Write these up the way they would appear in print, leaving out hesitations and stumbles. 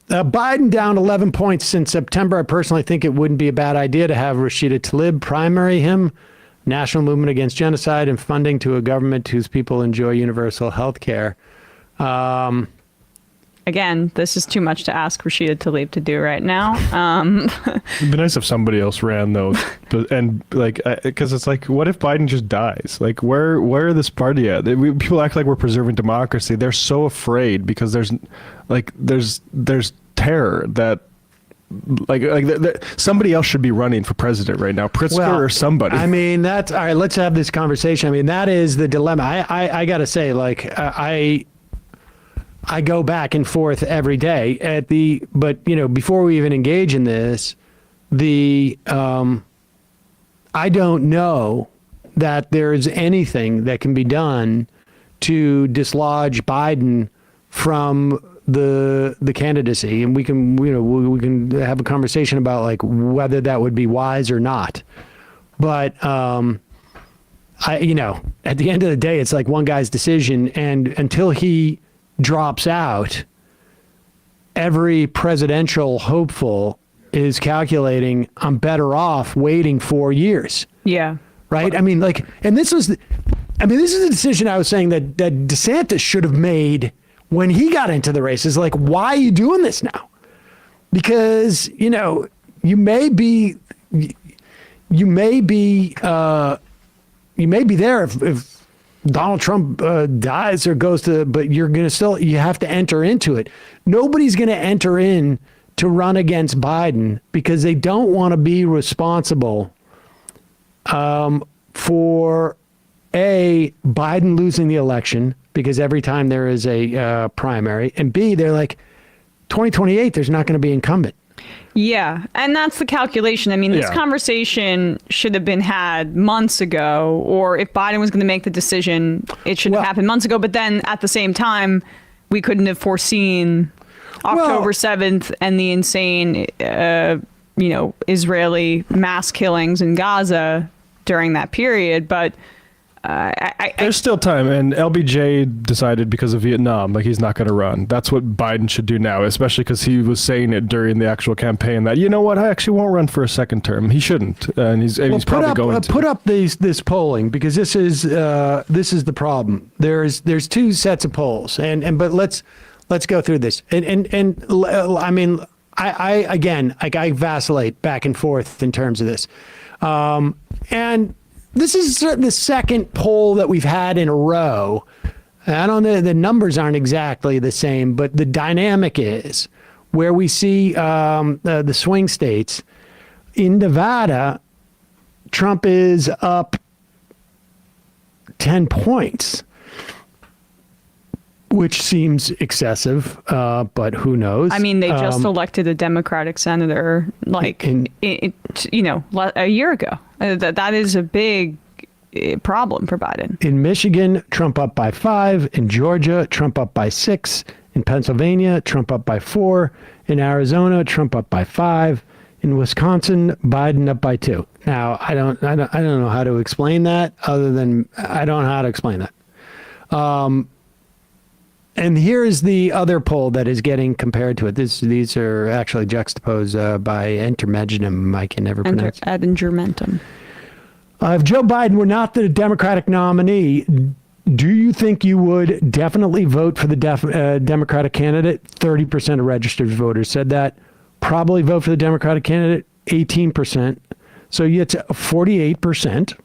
Biden down 11 points since September. I personally think it wouldn't be a bad idea to have Rashida Tlaib primary him. National Movement Against Genocide and funding to a government whose people enjoy universal health care. Again, this is too much to ask Rashida Tlaib to do right now. It'd be nice if somebody else ran, though. And, like, because it's like, what if Biden just dies? Like, where this party at? People act like we're preserving democracy. They're so afraid because there's terror that, like somebody else should be running for president right now, Pritzker or somebody. I mean, that's all right. Let's have this conversation. I mean, that is the dilemma. I got to say, like, I go back and forth every day but you know, before we even engage in this, I don't know that there's anything that can be done to dislodge Biden from the candidacy, and we can have a conversation about like whether that would be wise or not. But at the end of the day, it's like one guy's decision, and until he drops out, every presidential hopeful is calculating, I'm better off waiting 4 years. Yeah. Right. I mean, like, and this is a decision I was saying that DeSantis should have made when he got into the race. Is like, why are you doing this now? Because, you know, you may be there if Donald Trump dies or goes to, but you have to enter into it. Nobody's going to enter in to run against Biden because they don't want to be responsible for Biden losing the election, because every time there is a primary, and B, they're like, 2028, there's not going to be incumbent. Yeah, and that's the calculation. I mean, this conversation should have been had months ago, or if Biden was going to make the decision, it should have happened months ago. But then at the same time, we couldn't have foreseen October 7th and the insane, Israeli mass killings in Gaza during that period. But there's still time, and LBJ decided because of Vietnam, like, he's not going to run. That's what Biden should do now, especially because he was saying it during the actual campaign that, you know what, I actually won't run for a second term. He shouldn't, and he's probably going to. Put up this polling, because this is the problem. There's two sets of polls, but let's go through this. And I mean, I vacillate back and forth in terms of this, and. This is the second poll that we've had in a row. I don't know, the numbers aren't exactly the same, but the dynamic is where we see the swing states. In Nevada, Trump is up 10 points, which seems excessive, but who knows? I mean, they just elected a Democratic senator a year ago. That is a big problem for Biden. In Michigan, Trump up by 5. In Georgia, Trump up by 6. In Pennsylvania, Trump up by 4. In Arizona, Trump up by 5. In Wisconsin, Biden up by 2. Now, I don't know how to explain that, other than I don't know how to explain that. And here is the other poll that is getting compared to it. These are actually juxtaposed by Intermedium. I can never pronounce. Ad ingermentum. If Joe Biden were not the Democratic nominee, do you think you would definitely vote for the Democratic candidate? 30% of registered voters said that. Probably vote for the Democratic candidate, 18%. So you get 48%.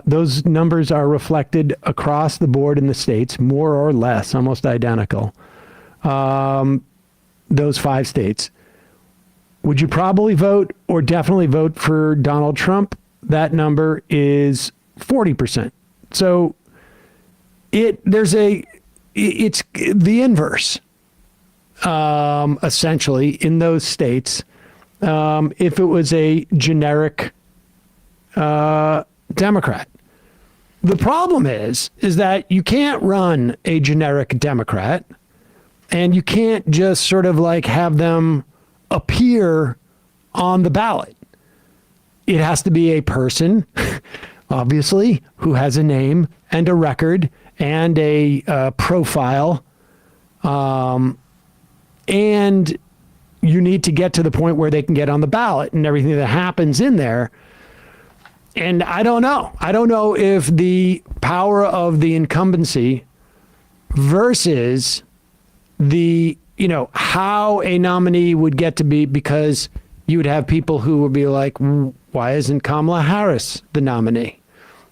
Those numbers are reflected across the board in the states, more or less, almost identical. Those 5 states. Would you probably vote or definitely vote for Donald Trump? That number is 40%. So it's the inverse, essentially, in those states. If it was a generic Democrat. The problem is that you can't run a generic Democrat, and you can't just sort of like have them appear on the ballot. It has to be a person, obviously, who has a name and a record and a profile, and you need to get to the point where they can get on the ballot and everything that happens in there. And I don't know. I don't know if the power of the incumbency versus the, how a nominee would get to be, because you would have people who would be like, why isn't Kamala Harris the nominee?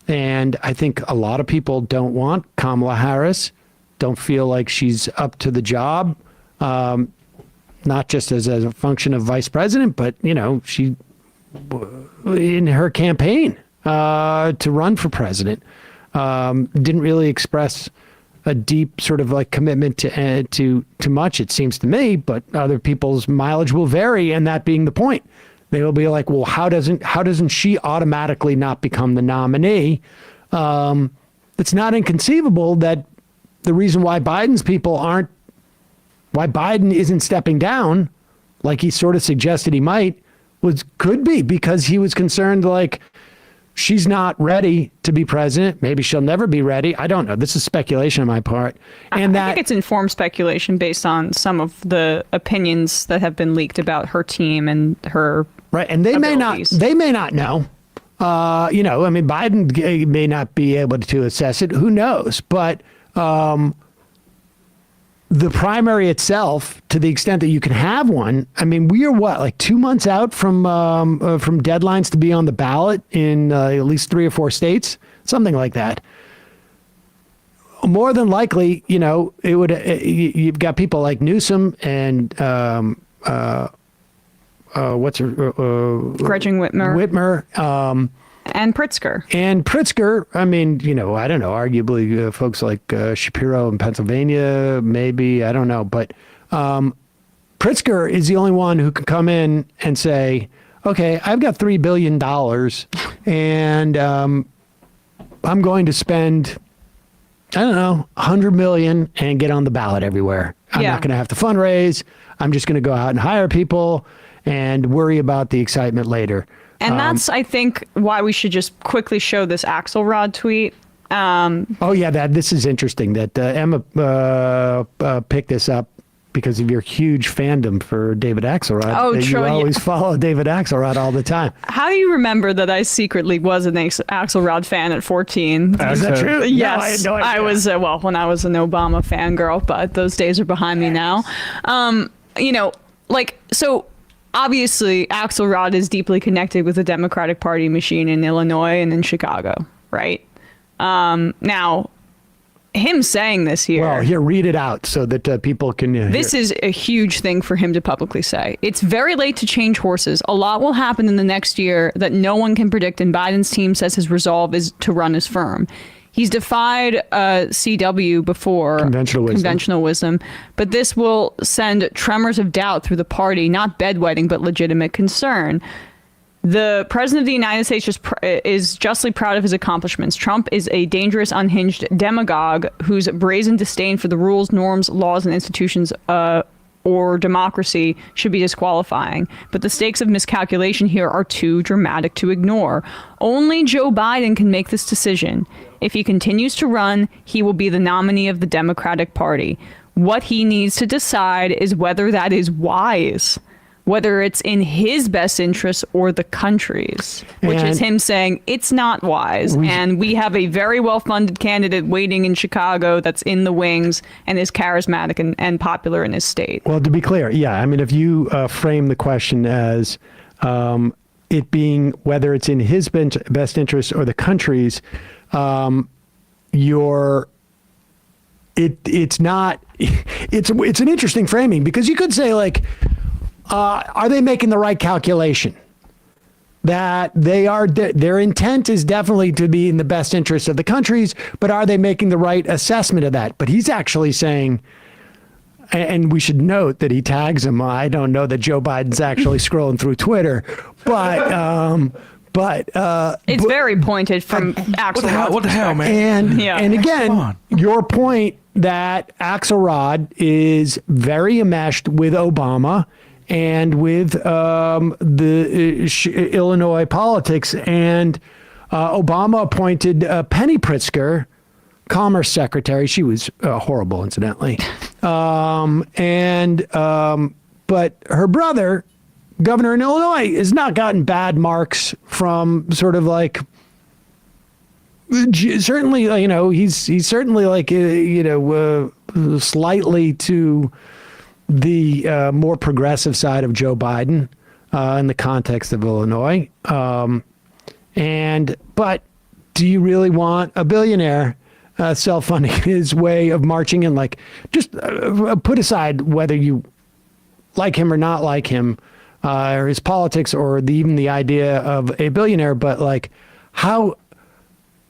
And I think a lot of people don't want Kamala Harris, don't feel like she's up to the job. Not just as a function of vice president, but, she, in her campaign to run for president, didn't really express a deep sort of like commitment to much, it seems to me, but other people's mileage will vary. And that being the point, they will be like, well, how doesn't she automatically not become the nominee? It's not inconceivable that the reason why why Biden isn't stepping down, like he sort of suggested he might, could be because he was concerned, like, she's not ready to be president. Maybe she'll never be ready. I don't know. This is speculation on my part. And I think it's informed speculation based on some of the opinions that have been leaked about her team and her right. And they abilities. may not know. Biden may not be able to assess it. Who knows? But the primary itself, to the extent that you can have one, we are like 2 months out from deadlines to be on the ballot in at least 3 or 4 states, something like that. More than likely, it would. You've got people like Newsom and Gretchen Whitmer. And Pritzker. I don't know, arguably folks like Shapiro in Pennsylvania, maybe, I don't know. But Pritzker is the only one who can come in and say, okay, I've got $3 billion and I'm going to spend, $100 million and get on the ballot everywhere. I'm not going to have to fundraise. I'm just going to go out and hire people and worry about the excitement later. And that's, I think, why we should just quickly show this Axelrod tweet. This is interesting that Emma picked this up because of your huge fandom for David Axelrod. Oh, true. You always follow David Axelrod all the time. How do you remember that I secretly was an Axelrod fan at 14? Is that true? Yes. No, I had no idea. I was, when I was an Obama fangirl, but those days are behind me now. So obviously Axelrod is deeply connected with the Democratic Party machine in Illinois and in Chicago, right? Now, him saying this here. Well, here, read it out so that people can hear. This is a huge thing for him to publicly say. It's very late to change horses. A lot will happen in the next year that no one can predict, and Biden's team says his resolve is to run his firm. He's defied CW before, conventional wisdom, but this will send tremors of doubt through the party, not bedwetting, but legitimate concern. The president of the United States is justly proud of his accomplishments. Trump is a dangerous, unhinged demagogue whose brazen disdain for the rules, norms, laws, and institutions or democracy should be disqualifying. But the stakes of miscalculation here are too dramatic to ignore. Only Joe Biden can make this decision. If he continues to run, he will be the nominee of the Democratic Party. What he needs to decide is whether that is wise, whether it's in his best interest or the country's, which is him saying it's not wise. And we have a very well-funded candidate waiting in Chicago that's in the wings and is charismatic and popular in his state. Well, to be clear, if you frame the question as it being whether it's in his best interest or the country's, it's not, it's an interesting framing, because you could say, like, are they making the right calculation? That their intent is definitely to be in the best interest of the countries, but are they making the right assessment of that? But he's actually saying, and we should note that he tags him. I don't know that Joe Biden's actually scrolling through Twitter, but it's very pointed from Axelrod. What the hell, man? And again, your point that Axelrod is very enmeshed with Obama and with the Illinois politics, and Obama appointed Penny Pritzker, Commerce Secretary. She was horrible, incidentally. But her brother, governor in Illinois, has not gotten bad marks from sort of like, certainly, he's certainly like, slightly to the more progressive side of Joe Biden in the context of Illinois. But do you really want a billionaire self-funding his way of marching in? Like, just put aside whether you like him or not like him, or his politics, or even the idea of a billionaire, but like, how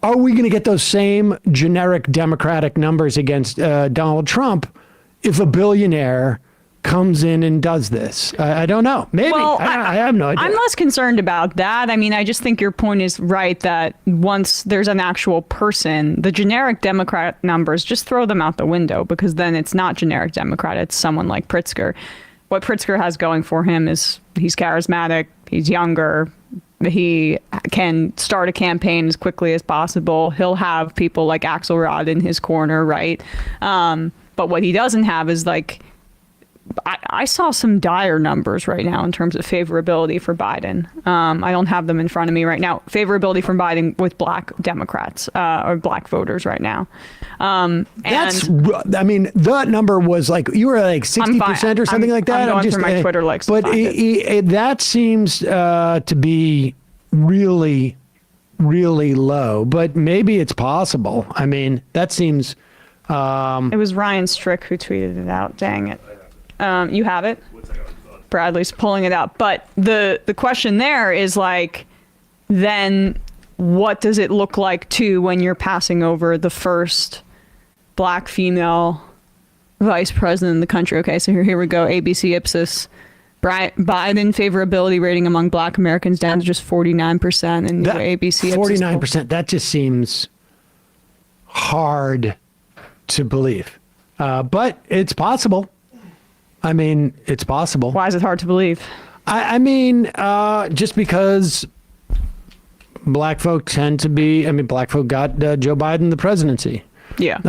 are we going to get those same generic Democratic numbers against Donald Trump if a billionaire comes in and does this? I don't know. Maybe. Well, I have no idea. I'm less concerned about that. I mean, I just think your point is right that once there's an actual person, the generic Democrat numbers, just throw them out the window, because then it's not generic Democrat. It's someone like Pritzker. What Pritzker has going for him is he's charismatic, he's younger, he can start a campaign as quickly as possible. He'll have people like Axelrod in his corner, right? But what he doesn't have is like, I saw some dire numbers right now in terms of favorability for Biden. I don't have them in front of me right now. Favorability for Biden with black Democrats or black voters right now. That number was like, you were like 60% or something like that. I'm going through my Twitter likes. But that seems to be really, really low. But maybe it's possible. I mean, that seems... it was Ryan Strick who tweeted it out. Dang it. You have it? Bradley's pulling it out. But the question there is like, then what does it look like too when you're passing over the first black female vice president in the country? Okay, so here we go. ABC Ipsos. Biden favorability rating among black Americans down to just 49%. And ABC Ipsos 49%. That just seems hard to believe. But it's possible. I mean, it's possible. Why is it hard to believe? I mean, just because black folk tend to be, black folk got Joe Biden the presidency. Yeah.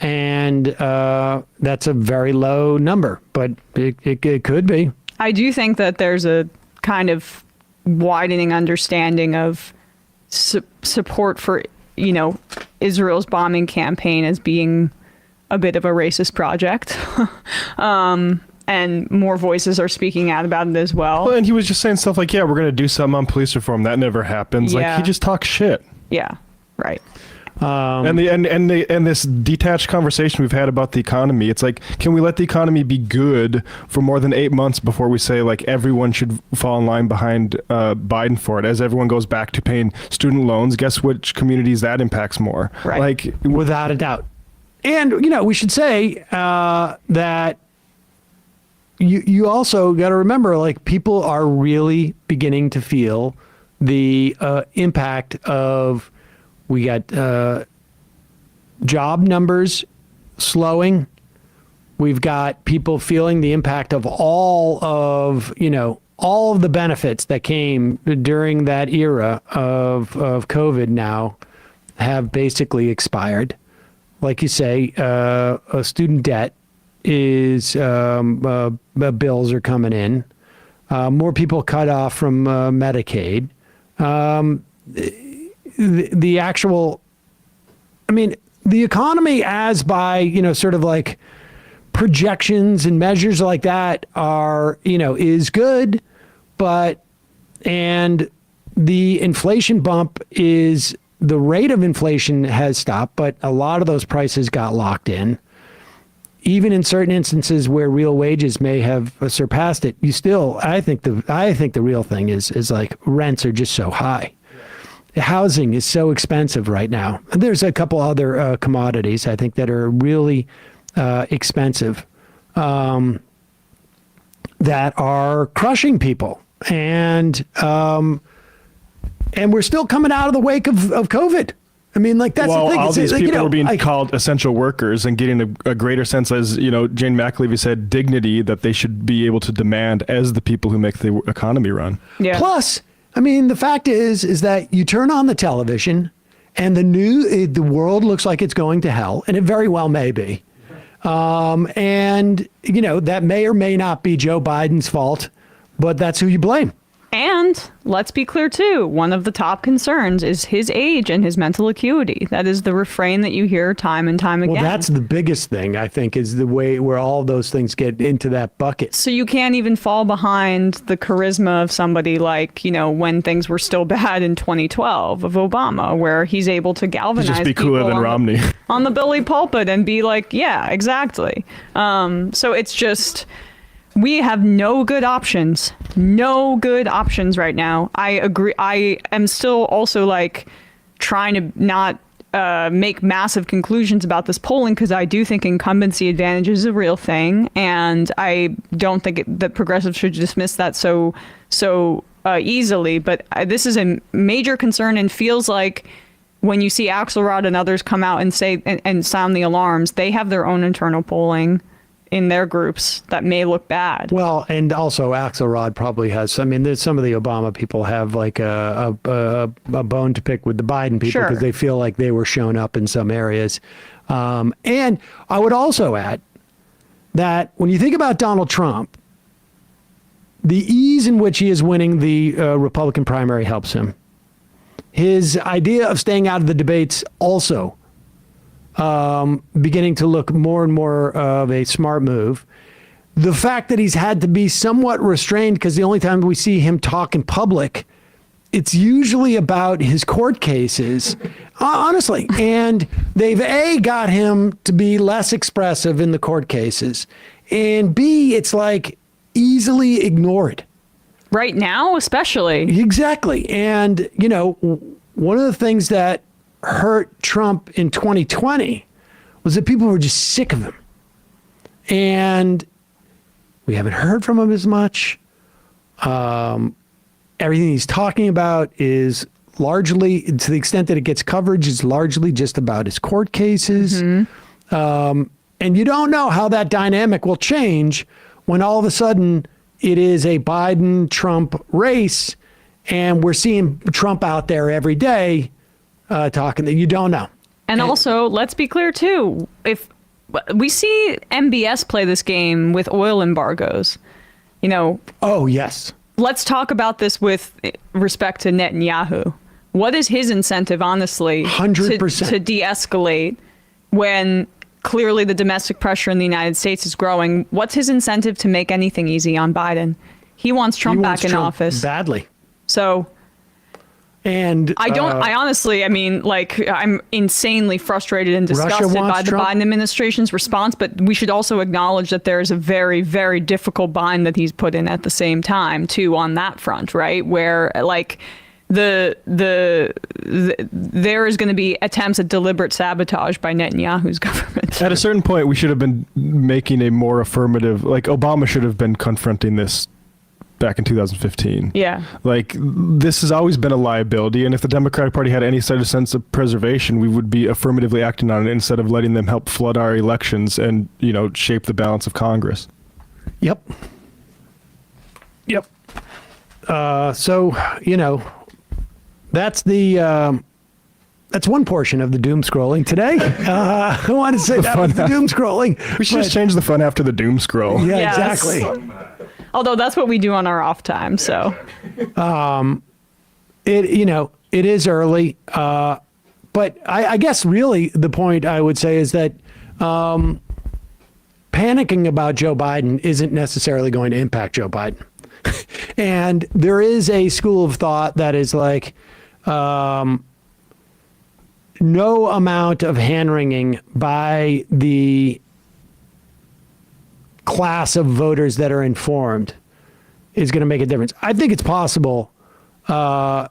And that's a very low number, but it could be. I do think that there's a kind of widening understanding of support for, Israel's bombing campaign as being a bit of a racist project. And more voices are speaking out about it as well. And he was just saying stuff like, yeah, we're going to do something on police reform. That never happens. Yeah. Like, he just talks shit. Yeah, right. And this detached conversation we've had about the economy, it's like, can we let the economy be good for more than 8 months before we say like everyone should fall in line behind Biden for it? As everyone goes back to paying student loans, guess which communities that impacts more? Right. Like, without a doubt. And, we should say that you also got to remember, like, people are really beginning to feel the impact of, we got job numbers slowing. We've got people feeling the impact of all of the benefits that came during that era of COVID now have basically expired. Like you say, student debt is bills are coming in. More people cut off from Medicaid. The actual, the economy as by, sort of like projections and measures like that are, is good, and the inflation bump is, the rate of inflation has stopped, but a lot of those prices got locked in. Even in certain instances where real wages may have surpassed it, I think the real thing is like rents are just so high. Housing is so expensive right now. There's a couple other commodities I think that are really expensive that are crushing people, and we're still coming out of the wake of COVID. That's the thing. All these people were being like, called essential workers and getting a greater sense, as Jane McAlevey said, dignity that they should be able to demand as the people who make the economy run. Yeah. Plus, the fact is that you turn on the television and the world looks like it's going to hell, and it very well may be. And, that may or may not be Joe Biden's fault, but that's who you blame. And let's be clear, too, one of the top concerns is his age and his mental acuity. That is the refrain that you hear time and time again. Well, that's the biggest thing, I think, is the way where all those things get into that bucket. So you can't even fall behind the charisma of somebody like, when things were still bad in 2012 of Obama, where he's able to galvanize Just be people cooler than Romney. on the Billy pulpit and be like, yeah, exactly. So it's just... We have no good options right now. I agree. I am still also trying to not make massive conclusions about this polling because I do think incumbency advantage is a real thing. And I don't think that progressives should dismiss that so easily. But this is a major concern and feels like when you see Axelrod and others come out and say and sound the alarms, they have their own internal polling in their groups that may look bad. Well, and also Axelrod probably has. There's some of the Obama people have a bone to pick with the Biden people because they feel like they were shown up in some areas. And I would also add that when you think about Donald Trump, the ease in which he is winning the Republican primary helps him. His idea of staying out of the debates also beginning to look more and more of a smart move. The fact that he's had to be somewhat restrained because the only time we see him talk in public, it's usually about his court cases, honestly. And they've got him to be less expressive in the court cases. And B, it's easily ignored. Right now, especially. Exactly. And, one of the things that hurt Trump in 2020 was that people were just sick of him. And we haven't heard from him as much. Everything he's talking about is largely, to the extent that it gets coverage, is largely just about his court cases. And you don't know how that dynamic will change when all of a sudden it is a Biden-Trump race and we're seeing Trump out there every day talking that you don't know. And also, let's be clear, too. If we see MBS play this game with oil embargoes, Oh, yes. Let's talk about this with respect to Netanyahu. What is his incentive, honestly, 100%. to de-escalate when clearly the domestic pressure in the United States is growing? What's his incentive to make anything easy on Biden? He wants Trump back in office. Badly. So... And I honestly, I'm insanely frustrated and disgusted by the Biden administration's response, but we should also acknowledge that there's a very, very difficult bind that he's put in at the same time, too, on that front, right? Where, there is going to be attempts at deliberate sabotage by Netanyahu's government. At a certain point, we should have been making a more affirmative, Obama should have been confronting this back in 2015. Yeah. This has always been a liability, and if the Democratic Party had any sort of sense of preservation, we would be affirmatively acting on it instead of letting them help flood our elections and, shape the balance of Congress. Yep. So, that's one portion of the doom scrolling today. I want to say that was the doom scrolling. We should just change the fun after the doom scroll. Yeah, Yes. exactly. Although that's what we do on our off time, so. It is early, but I guess really the point I would say is that panicking about Joe Biden isn't necessarily going to impact Joe Biden. And there is a school of thought that is no amount of hand-wringing by the class of voters that are informed is going to make a difference. I think it's possible, the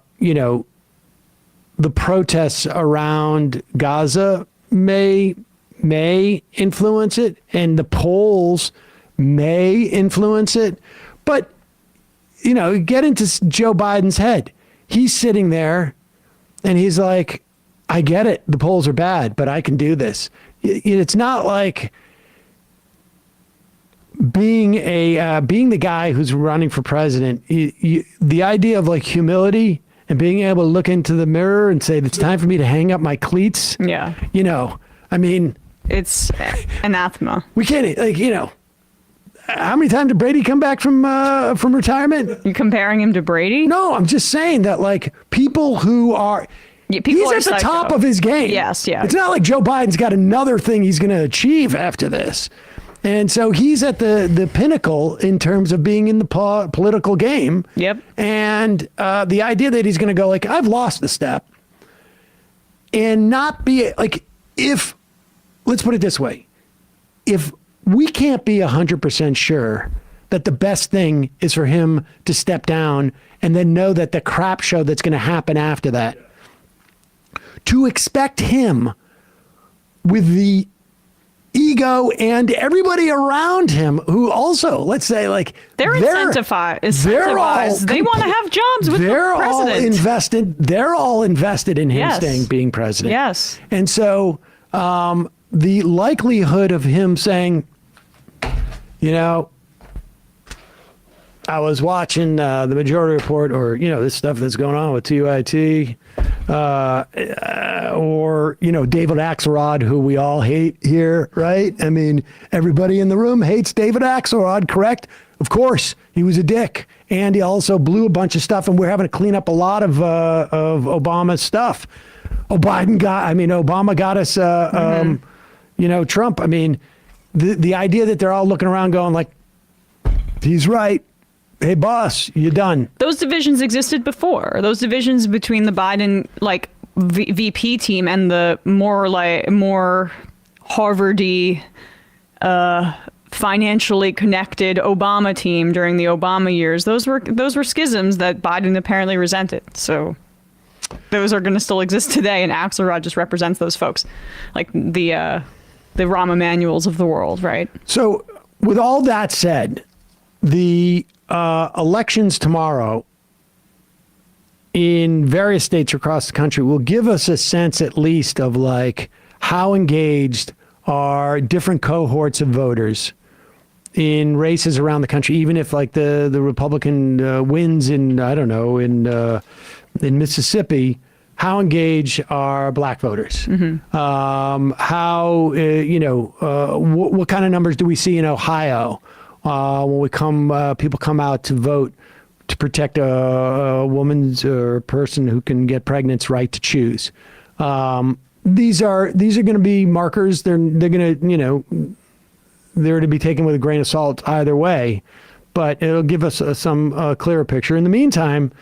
protests around Gaza may influence it, and the polls may influence it. But, get into Joe Biden's head. He's sitting there and he's like, I get it. The polls are bad, but I can do this. It's not like being the guy who's running for president. The idea of humility and being able to look into the mirror and say, it's time for me to hang up my cleats. Yeah. It's anathema. We can't, like, you know, how many times did Brady come back from retirement? You comparing him to Brady? No, I'm just saying that, like, people who are, People he's are at the psycho. top of his game. Yes, yeah. It's not like Joe Biden's got another thing he's going to achieve after this. And so he's at the pinnacle in terms of being in the political game. Yep. And the idea that he's going to go, like, I've lost the step and not be, like, if, let's put it this way, if we can't be 100% sure that the best thing is for him to step down and then know that the crap show that's going to happen after that, to expect him with the ego and everybody around him who also, let's say, like, They're incentivized. They want to have jobs with the president. They're all invested in him being president. Yes. And so the likelihood of him saying, you know, I was watching the Majority Report, or, you know, this stuff that's going on with TYT, or, you know, David Axelrod, who we all hate here, right? I mean, everybody in the room hates David Axelrod, correct? Of course, he was a dick. And he also blew a bunch of stuff, and we're having to clean up a lot of Obama's stuff. Obama got us, you know, Trump. I mean, the idea that they're all looking around going like, he's right. Hey, boss, you're done. Those divisions existed before. Those divisions between the Biden, like, VP team and the more Harvard-y, financially connected Obama team during the Obama years. Those were schisms that Biden apparently resented. So those are going to still exist today, and Axelrod just represents those folks, like the Rahm Emanuels of the world, right? So, with all that said, the elections tomorrow in various states across the country will give us a sense, at least, of, like, how engaged are different cohorts of voters in races around the country, even if, like, the Republican wins in, I don't know, in Mississippi. How engaged are black voters? What kind of numbers do we see in Ohio when people come out to vote to protect a woman's or person who can get pregnant's right to choose? These are going to be markers. They're going to, you know, they're to be taken with a grain of salt either way, but it'll give us some clearer picture. In the meantime,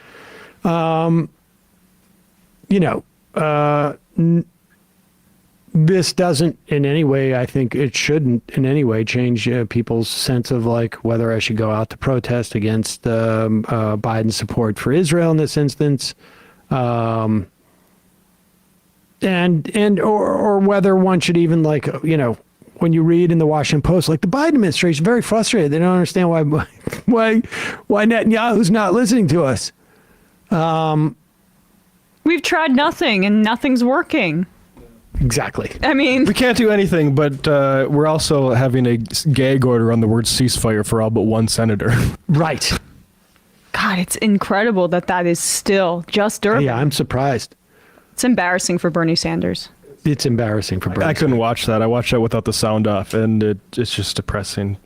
this doesn't in any way, I think it shouldn't in any way change people's sense of, like, whether I should go out to protest against Biden's support for Israel in this instance, or whether one should even, like, you know, when you read in the Washington Post, like, the Biden administration is very frustrated. They don't understand why Netanyahu's not listening to us. We've tried nothing, and nothing's working. Exactly. I mean, we can't do anything, but we're also having a gag order on the word ceasefire for all but one senator. Right. God, it's incredible that is still just Durbin. Yeah, I'm surprised. It's embarrassing for Bernie Sanders. It's embarrassing for Bernie. I couldn't watch that. I watched that without the sound off, and it's just depressing.